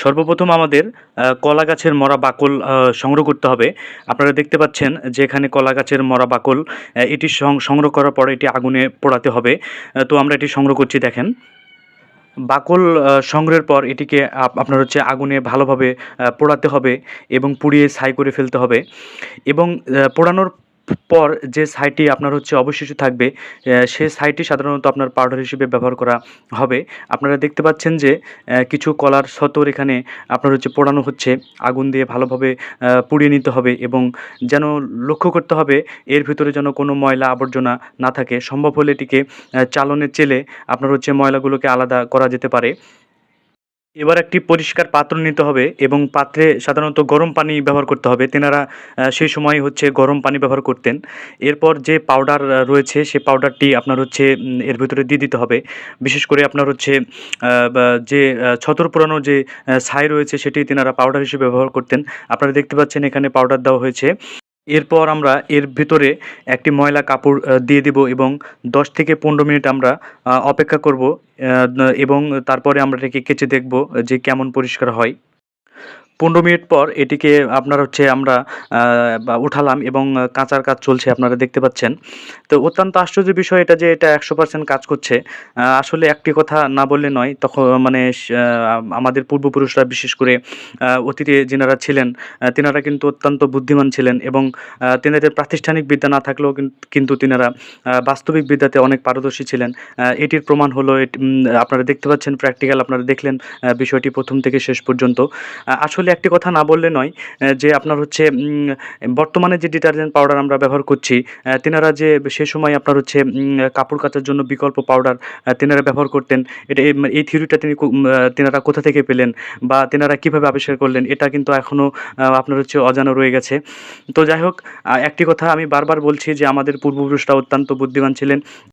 সর্বপ্রথম আমাদের কলা গাছের মরা বাকল সংগ্রহ করতে হবে। আপনারা দেখতে পাচ্ছেন যে এখানে কলা গাছের মরা বাকল এটি সংগ্রহ করার পরে এটি আগুনে পোড়াতে হবে। তো আমরা এটি সংগ্রহ করছি দেখেন। বাকল সংগ্রহের পর এটিকে আপনার হচ্ছে আগুনে ভালোভাবে পোড়াতে হবে এবং পুড়িয়ে ছাই করে ফেলতে হবে এবং পোড়ানোর পর যে ছাইটি আপনার হচ্ছে অবশিষ্ট থাকবে সে ছাইটি সাধারণত আপনার পাউডার হিসেবে ব্যবহার করা হবে। আপনারা দেখতে পাচ্ছেন যে কিছু কলার ছতর এখানে আপনার হচ্ছে পোড়ানো হচ্ছে। আগুন দিয়ে ভালোভাবে পুড়িয়ে নিতে হবে এবং যেন লক্ষ্য করতে হবে এর ভিতরে যেন কোনো ময়লা আবর্জনা না থাকে। সম্ভব হলে এটিকে চালনে চেলে আপনার হচ্ছে ময়লাগুলোকে আলাদা করা যেতে পারে। এবার একটি পরিষ্কার পাত্র নিতে হবে এবং পাত্রে সাধারণত গরম পানি ব্যবহার করতে হবে। তেনারা সেই সময় হচ্ছে গরম পানি ব্যবহার করতেন। এরপর যে পাউডার রয়েছে সে পাউডারটি আপনার হচ্ছে এর ভিতরে দিয়ে দিতে হবে। বিশেষ করে আপনার হচ্ছে যে ছতর পুরানো যে ছাই রয়েছে সেটি তেনারা পাউডার হিসেবে ব্যবহার করতেন। আপনারা দেখতে পাচ্ছেন এখানে পাউডার দেওয়া হয়েছে। এরপর আমরা এর ভিতরে একটি ময়লা কাপড় দিয়ে দিব এবং ১০ থেকে ১৫ মিনিট আমরা অপেক্ষা করব এবং তারপরে আমরা এটাকে কেচে দেখব যে কেমন পরিষ্কার হয়। ১৫ মিনিট পর এটিকে আপনার হচ্ছে আমরা উঠালাম এবং কাঁচার কাজ চলছে আপনারা দেখতে পাচ্ছেন। তো অত্যন্ত আশ্চর্যের বিষয় এটা যে এটা ১০০% কাজ করছে। আসলে একটি কথা না বললে নয় মানে আমাদের পূর্বপুরুষরা বিশেষ করে অতীতে যিনারা ছিলেন তিনারা কিন্তু অত্যন্ত বুদ্ধিমান ছিলেন এবং তিনাদের প্রাতিষ্ঠানিক বিদ্যা না থাকলেও কিন্তু তিনারা বাস্তবিক বিদ্যাতে অনেক পারদর্শী ছিলেন। এটির প্রমাণ হলো আপনারা দেখতে পাচ্ছেন প্র্যাকটিক্যাল আপনারা দেখলেন বিষয়টি ১ম থেকে শেষ পর্যন্ত। আসলে একটি কথা না বললে নয় যে আপনার হচ্ছে বর্তমানে যে ডিটারজেন্ট পাউডার আমরা ব্যবহার করছি তিনারা যে সে সময় আপনার হচ্ছে কাপড় কাচার জন্য বিকল্প পাউডার তিনারা ব্যবহার করতেন। এটা এই থিওরিটা তিনারা কোথা থেকে পেলেন বা তিনারা কীভাবে আবিষ্কার করলেন এটা কিন্তু এখনও আপনার হচ্ছে অজানা রয়ে গেছে। তো যাই হোক একটি কথা আমি বারবার বলছি যে আমাদের পূর্বপুরুষরা অত্যন্ত বুদ্ধিমান ছিলেন।